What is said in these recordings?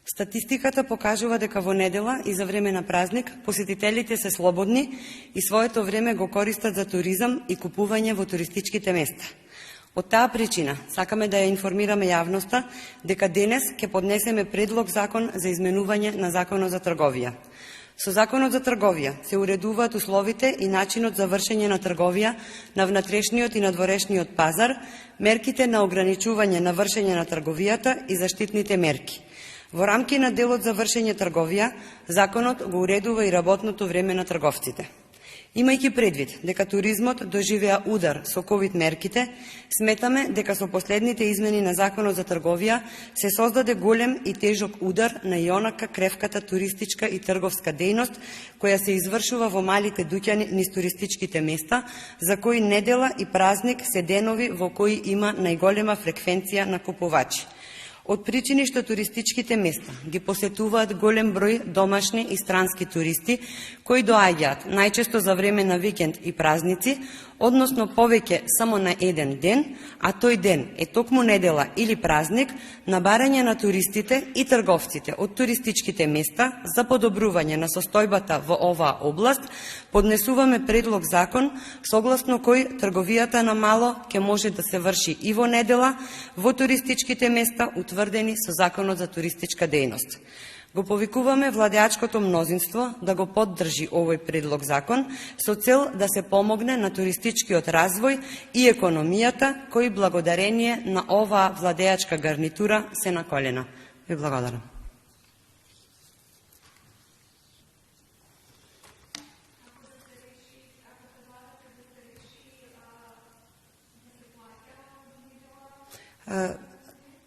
Статистиката покажува дека во недела и за време на празник посетителите се слободни и своето време го користат за туризам и купување во туристичките места. Од таа причина сакаме да ја информираме јавноста дека денес ќе поднесеме предлог закон за изменување на Законот за трговија. Со Законот за трговија се уредуваат условите и начинот за вршење на трговија на внатрешниот и надворешниот пазар, мерките на ограничување на вршење на трговијата и заштитните мерки. Во рамки на делот за вршење трговија, законот го уредува и работното време на трговците. Имајќи предвид дека туризмот доживеа удар со ковид мерките, сметаме дека со последните измени на Законот за трговија се создаде голем и тежок удар на ионака кревката туристичка и трговска дејност која се извршува во малите дуќани низ туристичките места, за кои недела и празник се денови во кои има најголема фреквенција на купувачи. Од причини што туристичките места ги посетуваат голем број домашни и странски туристи, кои доаѓаат најчесто за време на викенд и празници, односно повеќе само на еден ден, а тој ден е токму недела или празник, на барање на туристите и трговците од туристичките места за подобрување на состојбата во оваа област, поднесуваме предлог закон согласно кој трговијата на мало ќе може да се врши и во недела во туристичките места утврдени со Законот за туристичка дејност. Го повикуваме владеачкото мнозинство да го поддржи овој предлог закон со цел да се помогне на туристичкиот развој и економијата кои благодарение на оваа владеачка гарнитура се на колена. Ви благодарам.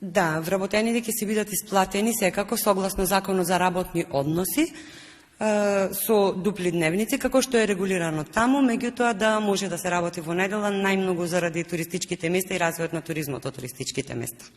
Да, вработените ќе се бидат исплатени секако согласно Законот за работни односи со дупли дневници, како што е регулирано таму, меѓутоа да може да се работи во недела најмногу заради туристичките места и развојот на туризмот од туристичките места.